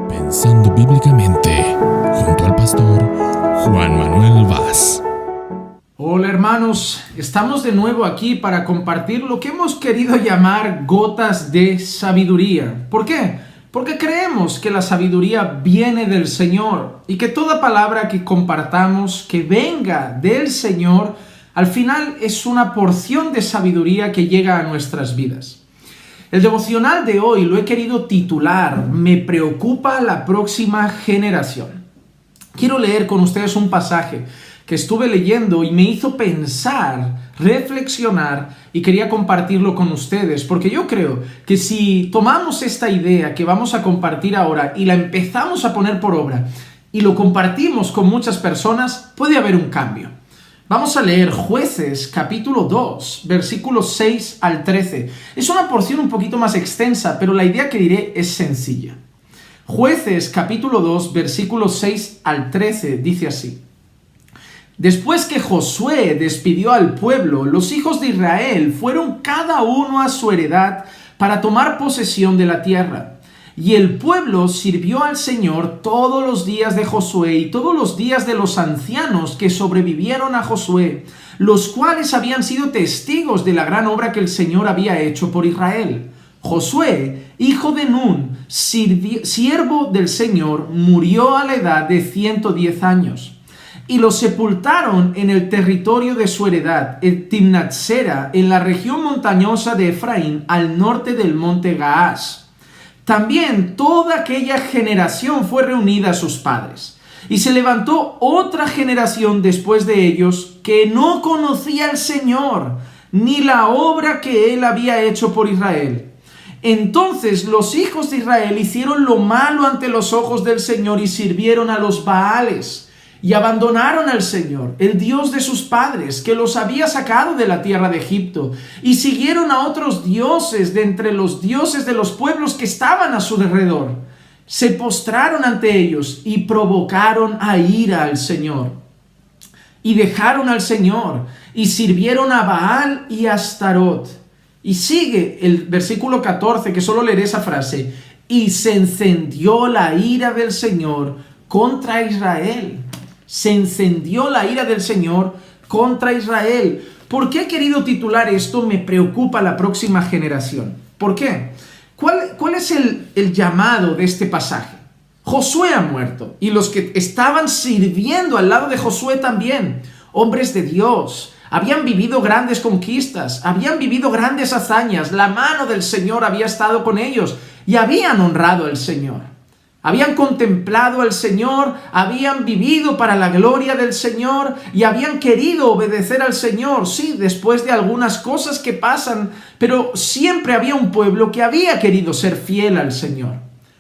Pensando bíblicamente, junto al pastor Juan Manuel Vaz. Hola hermanos, estamos de nuevo aquí para compartir lo que hemos querido llamar gotas de sabiduría. ¿Por qué? Porque creemos que la sabiduría viene del Señor y que toda palabra que compartamos que venga del Señor, al final es una porción de sabiduría que llega a nuestras vidas. El devocional de hoy lo he querido titular Me preocupa la próxima generación. Quiero leer con ustedes un pasaje que estuve leyendo y me hizo pensar, reflexionar y quería compartirlo con ustedes, porque yo creo que si tomamos esta idea que vamos a compartir ahora y la empezamos a poner por obra y lo compartimos con muchas personas, puede haber un cambio. Vamos a leer Jueces capítulo 2, versículos 6 al 13. Es una porción un poquito más extensa, pero la idea que diré es sencilla. Jueces capítulo 2, versículos 6 al 13 dice así: Después que Josué despidió al pueblo, los hijos de Israel fueron cada uno a su heredad para tomar posesión de la tierra. Y el pueblo sirvió al Señor todos los días de Josué y todos los días de los ancianos que sobrevivieron a Josué, los cuales habían sido testigos de la gran obra que el Señor había hecho por Israel. Josué, hijo de Nun, siervo del Señor, murió a la edad de 110 años. Y lo sepultaron en el territorio de su heredad, en Timnat-Sera, en la región montañosa de Efraín, al norte del monte Gaás. También toda aquella generación fue reunida a sus padres. Y se levantó otra generación después de ellos que no conocía al Señor, ni la obra que Él había hecho por Israel. Entonces los hijos de Israel hicieron lo malo ante los ojos del Señor y sirvieron a los Baales. Y abandonaron al Señor, el Dios de sus padres, que los había sacado de la tierra de Egipto, y siguieron a otros dioses de entre los dioses de los pueblos que estaban a su alrededor. Se postraron ante ellos y provocaron a ira al Señor. Y dejaron al Señor, y sirvieron a Baal y a Astarot. Y sigue el versículo 14, que solo leeré esa frase. Y se encendió la ira del Señor contra Israel. Se encendió la ira del Señor contra Israel. ¿Por qué he querido titular esto? Me preocupa la próxima generación. ¿Por qué? ¿Cuál es el llamado de este pasaje? Josué ha muerto y los que estaban sirviendo al lado de Josué también, hombres de Dios, habían vivido grandes conquistas, habían vivido grandes hazañas, la mano del Señor había estado con ellos y habían honrado al Señor. Habían contemplado al Señor, habían vivido para la gloria del Señor y habían querido obedecer al Señor. Sí, después de algunas cosas que pasan, pero siempre había un pueblo que había querido ser fiel al Señor.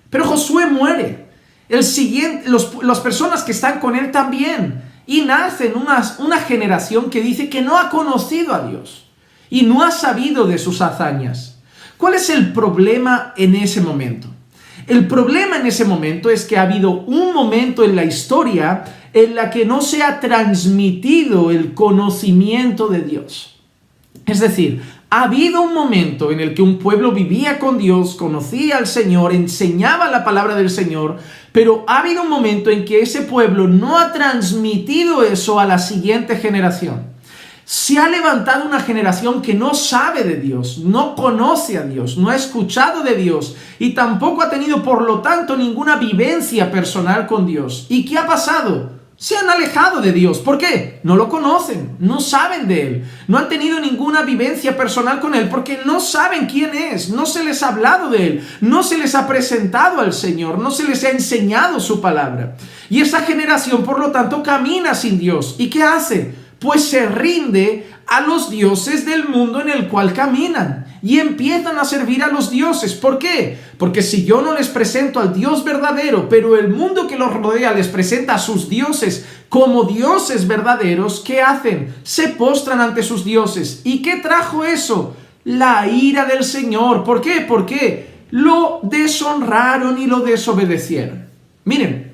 Pero Josué muere. Las personas que están con él también. Y nace una generación que dice que no ha conocido a Dios y no ha sabido de sus hazañas. ¿Cuál es el problema en ese momento? El problema en ese momento es que ha habido un momento en la historia en la que no se ha transmitido el conocimiento de Dios. Es decir, ha habido un momento en el que un pueblo vivía con Dios, conocía al Señor, enseñaba la palabra del Señor, pero ha habido un momento en que ese pueblo no ha transmitido eso a la siguiente generación. Se ha levantado una generación que no sabe de Dios, no conoce a Dios, no ha escuchado de Dios y tampoco ha tenido, por lo tanto, ninguna vivencia personal con Dios. ¿Y qué ha pasado? Se han alejado de Dios. ¿Por qué? No lo conocen, no saben de Él, no han tenido ninguna vivencia personal con Él porque no saben quién es, no se les ha hablado de Él, no se les ha presentado al Señor, no se les ha enseñado su palabra. Y esa generación, por lo tanto, camina sin Dios. ¿Y qué hace? Pues se rinde a los dioses del mundo en el cual caminan y empiezan a servir a los dioses. ¿Por qué? Porque si yo no les presento al Dios verdadero, pero el mundo que los rodea les presenta a sus dioses como dioses verdaderos, ¿qué hacen? Se postran ante sus dioses. ¿Y qué trajo eso? La ira del Señor. ¿Por qué? Porque lo deshonraron y lo desobedecieron. Miren,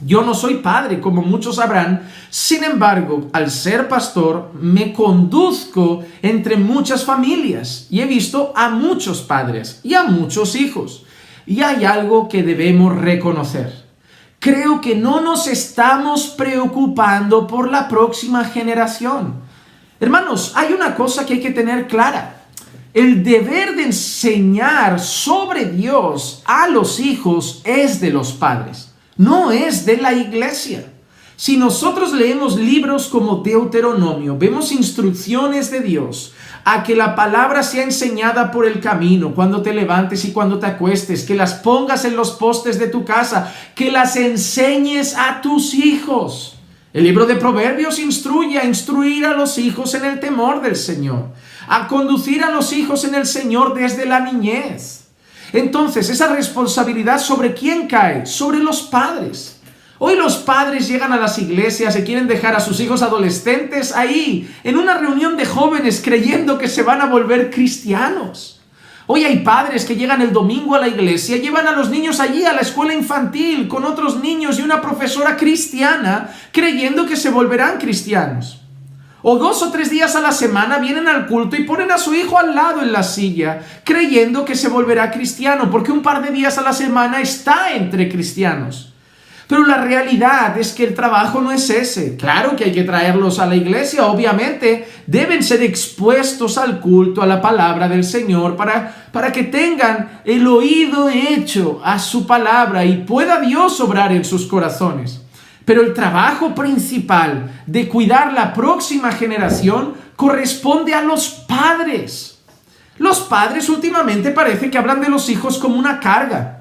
yo no soy padre, como muchos sabrán. Sin embargo, al ser pastor, me conduzco entre muchas familias y he visto a muchos padres y a muchos hijos. Y hay algo que debemos reconocer. Creo que no nos estamos preocupando por la próxima generación. Hermanos, hay una cosa que hay que tener clara. El deber de enseñar sobre Dios a los hijos es de los padres, no es de la iglesia. Si nosotros leemos libros como Deuteronomio, vemos instrucciones de Dios a que la palabra sea enseñada por el camino, cuando te levantes y cuando te acuestes, que las pongas en los postes de tu casa, que las enseñes a tus hijos. El libro de Proverbios instruye a instruir a los hijos en el temor del Señor, a conducir a los hijos en el Señor desde la niñez. Entonces, esa responsabilidad, ¿sobre quién cae? Sobre los padres. Hoy los padres llegan a las iglesias y quieren dejar a sus hijos adolescentes ahí, en una reunión de jóvenes, creyendo que se van a volver cristianos. Hoy hay padres que llegan el domingo a la iglesia, llevan a los niños allí a la escuela infantil con otros niños y una profesora cristiana, creyendo que se volverán cristianos. O 2 o 3 días a la semana vienen al culto y ponen a su hijo al lado en la silla, creyendo que se volverá cristiano, porque un par de días a la semana está entre cristianos. Pero la realidad es que el trabajo no es ese. Claro que hay que traerlos a la iglesia, obviamente. Deben ser expuestos al culto, a la palabra del Señor, para que tengan el oído hecho a su palabra y pueda Dios obrar en sus corazones. Pero el trabajo principal de cuidar la próxima generación corresponde a los padres. Los padres últimamente parece que hablan de los hijos como una carga.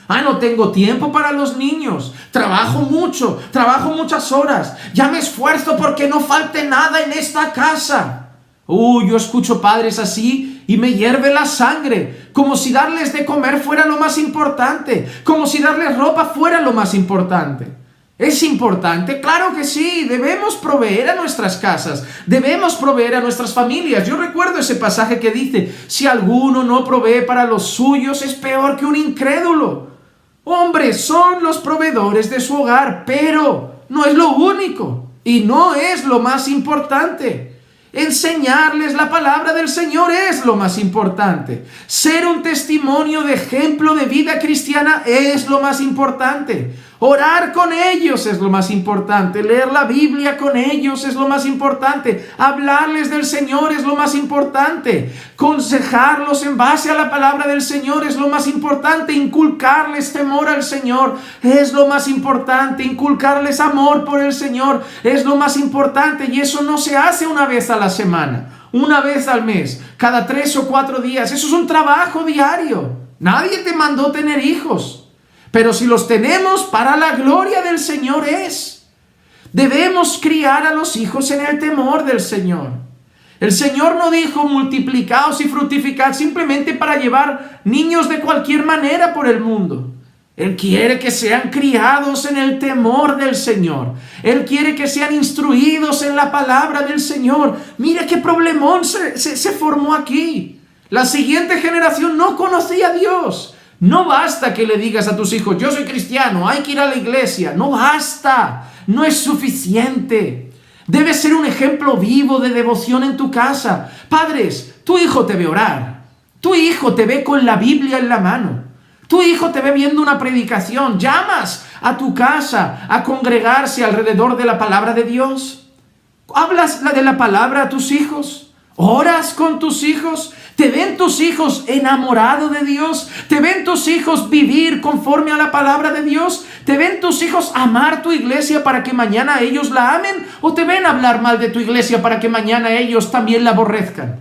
No tengo tiempo para los niños, trabajo mucho, trabajo muchas horas, ya me esfuerzo porque no falte nada en esta casa. Yo escucho padres así y me hierve la sangre, como si darles de comer fuera lo más importante, como si darles ropa fuera lo más importante. ¿Es importante? Claro que sí, debemos proveer a nuestras casas, debemos proveer a nuestras familias. Yo recuerdo ese pasaje que dice, si alguno no provee para los suyos es peor que un incrédulo. Hombres son los proveedores de su hogar, pero no es lo único y no es lo más importante. Enseñarles la palabra del Señor es lo más importante. Ser un testimonio de ejemplo de vida cristiana es lo más importante. Orar con ellos es lo más importante. Leer la Biblia con ellos es lo más importante. Hablarles del Señor es lo más importante. Aconsejarlos en base a la palabra del Señor es lo más importante. Inculcarles temor al Señor es lo más importante. Inculcarles amor por el Señor es lo más importante. Y eso no se hace una vez a la semana, una vez al mes, cada 3 o 4 días. Eso es un trabajo diario. Nadie te mandó tener hijos. Pero si los tenemos, para la gloria del Señor es. Debemos criar a los hijos en el temor del Señor. El Señor no dijo multiplicaos y fructificad simplemente para llevar niños de cualquier manera por el mundo. Él quiere que sean criados en el temor del Señor. Él quiere que sean instruidos en la palabra del Señor. Mira qué problemón se formó aquí. La siguiente generación no conocía a Dios. No basta que le digas a tus hijos, yo soy cristiano, hay que ir a la iglesia. No basta, no es suficiente. Debes ser un ejemplo vivo de devoción en tu casa. Padres, tu hijo te ve orar. Tu hijo te ve con la Biblia en la mano. Tu hijo te ve viendo una predicación. Llamas a tu casa a congregarse alrededor de la palabra de Dios. ¿Hablas de la palabra a tus hijos? ¿Oras con tus hijos? ¿Te ven tus hijos enamorados de Dios? ¿Te ven tus hijos vivir conforme a la palabra de Dios? ¿Te ven tus hijos amar tu iglesia para que mañana ellos la amen? ¿O te ven hablar mal de tu iglesia para que mañana ellos también la aborrezcan?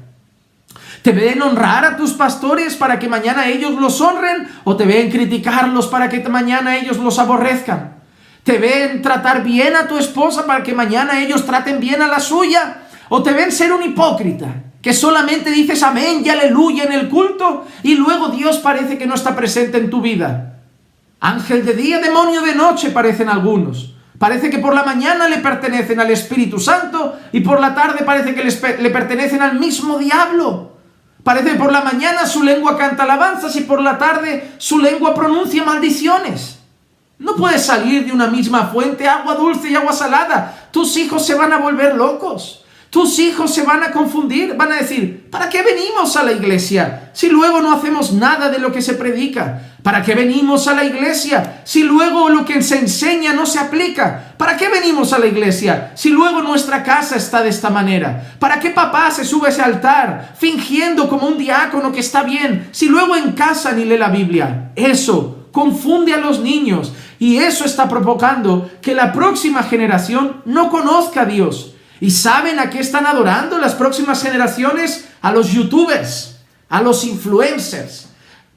¿Te ven honrar a tus pastores para que mañana ellos los honren? ¿O te ven criticarlos para que mañana ellos los aborrezcan? ¿Te ven tratar bien a tu esposa para que mañana ellos traten bien a la suya? ¿O te ven ser un hipócrita, que solamente dices amén y aleluya en el culto y luego Dios parece que no está presente en tu vida? Ángel de día, demonio de noche parecen algunos. Parece que por la mañana le pertenecen al Espíritu Santo y por la tarde parece que le pertenecen al mismo diablo. Parece que por la mañana su lengua canta alabanzas y por la tarde su lengua pronuncia maldiciones. No puedes salir de una misma fuente, agua dulce y agua salada. Tus hijos se van a volver locos. Tus hijos se van a confundir, van a decir, ¿para qué venimos a la iglesia si luego no hacemos nada de lo que se predica? ¿Para qué venimos a la iglesia si luego lo que se enseña no se aplica? ¿Para qué venimos a la iglesia si luego nuestra casa está de esta manera? ¿Para qué papá se sube a ese altar fingiendo como un diácono que está bien si luego en casa ni lee la Biblia? Eso confunde a los niños y eso está provocando que la próxima generación no conozca a Dios. ¿Y saben a qué están adorando las próximas generaciones? A los youtubers, a los influencers,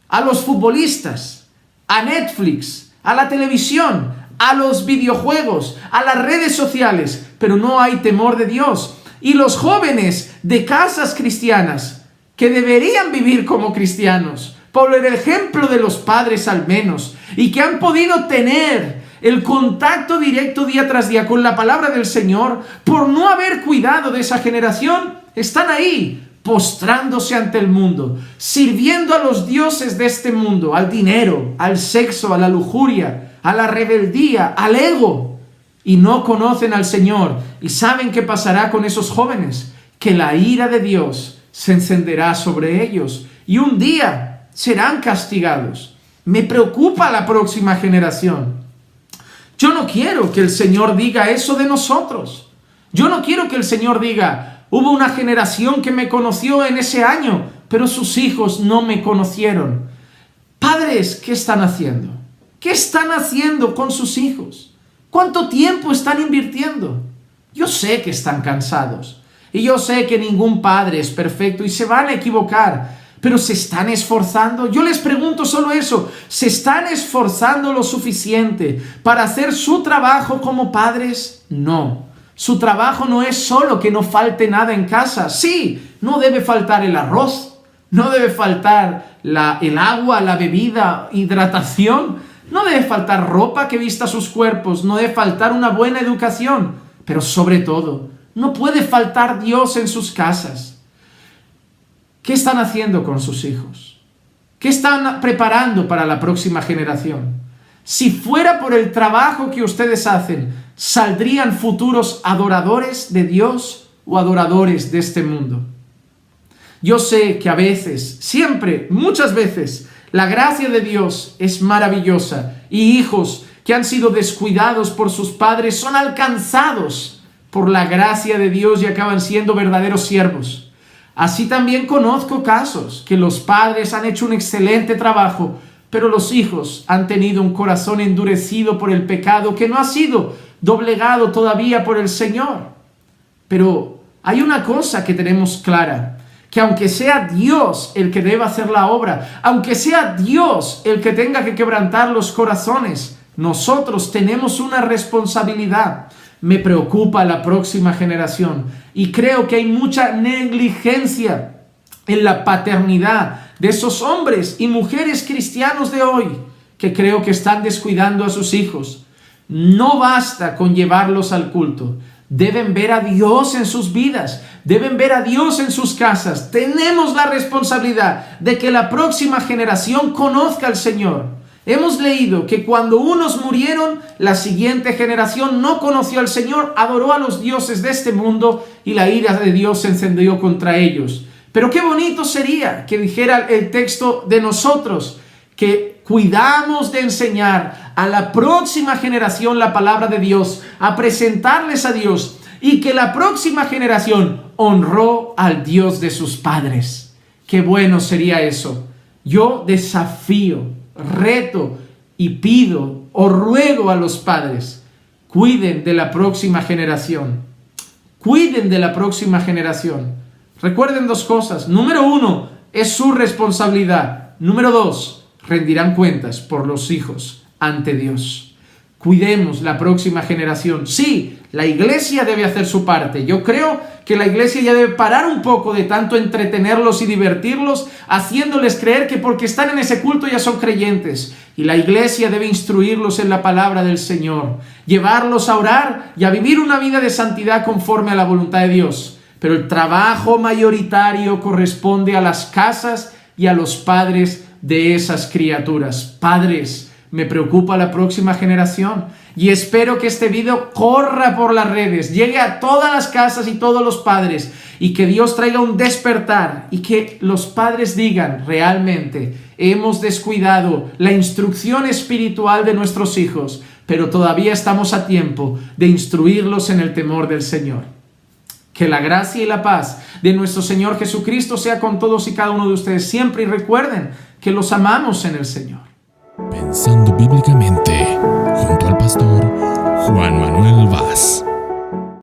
a los futbolistas, a Netflix, a la televisión, a los videojuegos, a las redes sociales, pero no hay temor de Dios. Y los jóvenes de casas cristianas, que deberían vivir como cristianos, por el ejemplo de los padres al menos, y que han podido tener el contacto directo día tras día con la palabra del Señor, por no haber cuidado de esa generación, están ahí, postrándose ante el mundo, sirviendo a los dioses de este mundo, al dinero, al sexo, a la lujuria, a la rebeldía, al ego, y no conocen al Señor. ¿Y saben qué pasará con esos jóvenes? Que la ira de Dios se encenderá sobre ellos, y un día serán castigados. Me preocupa la próxima generación. Yo no quiero que el Señor diga eso de nosotros. Yo no quiero que el Señor diga, hubo una generación que me conoció en ese año, pero sus hijos no me conocieron. Padres, ¿qué están haciendo? ¿Qué están haciendo con sus hijos? ¿Cuánto tiempo están invirtiendo? Yo sé que están cansados. Y yo sé que ningún padre es perfecto y se van a equivocar. Pero ¿se están esforzando? Yo les pregunto solo eso. ¿Se están esforzando lo suficiente para hacer su trabajo como padres? No. Su trabajo no es solo que no falte nada en casa. Sí, no debe faltar el arroz, no debe faltar el agua, la bebida, hidratación. No debe faltar ropa que vista sus cuerpos, no debe faltar una buena educación. Pero sobre todo, no puede faltar Dios en sus casas. ¿Qué están haciendo con sus hijos? ¿Qué están preparando para la próxima generación? Si fuera por el trabajo que ustedes hacen, ¿saldrían futuros adoradores de Dios o adoradores de este mundo? Yo sé que a veces, siempre, muchas veces, la gracia de Dios es maravillosa y hijos que han sido descuidados por sus padres son alcanzados por la gracia de Dios y acaban siendo verdaderos siervos. Así también conozco casos que los padres han hecho un excelente trabajo, pero los hijos han tenido un corazón endurecido por el pecado que no ha sido doblegado todavía por el Señor. Pero hay una cosa que tenemos clara, que aunque sea Dios el que deba hacer la obra, aunque sea Dios el que tenga que quebrantar los corazones, nosotros tenemos una responsabilidad. Me preocupa la próxima generación y creo que hay mucha negligencia en la paternidad de esos hombres y mujeres cristianos de hoy que creo que están descuidando a sus hijos. No basta con llevarlos al culto. Deben ver a Dios en sus vidas, deben ver a Dios en sus casas. Tenemos la responsabilidad de que la próxima generación conozca al Señor. Hemos leído que cuando unos murieron, la siguiente generación no conoció al Señor, adoró a los dioses de este mundo y la ira de Dios se encendió contra ellos. Pero qué bonito sería que dijera el texto de nosotros, que cuidamos de enseñar a la próxima generación la palabra de Dios, a presentarles a Dios, y que la próxima generación honró al Dios de sus padres. Qué bueno sería eso. Yo desafío, reto y pido o ruego a los padres, cuiden de la próxima generación. Cuiden de la próxima generación. Recuerden dos cosas. Número 1, es su responsabilidad. Número 2, rendirán cuentas por los hijos ante Dios. Cuidemos la próxima generación. Sí, la iglesia debe hacer su parte. Yo creo que la iglesia ya debe parar un poco de tanto entretenerlos y divertirlos, haciéndoles creer que porque están en ese culto ya son creyentes. Y la iglesia debe instruirlos en la palabra del Señor, llevarlos a orar y a vivir una vida de santidad conforme a la voluntad de Dios. Pero el trabajo mayoritario corresponde a las casas y a los padres de esas criaturas. Padres, Me preocupa la próxima generación y espero que este video corra por las redes, llegue a todas las casas y todos los padres y que Dios traiga un despertar y que los padres digan realmente hemos descuidado la instrucción espiritual de nuestros hijos, pero todavía estamos a tiempo de instruirlos en el temor del Señor. Que la gracia y la paz de nuestro Señor Jesucristo sea con todos y cada uno de ustedes siempre y recuerden que los amamos en el Señor. Pensando bíblicamente, junto al pastor Juan Manuel Vaz.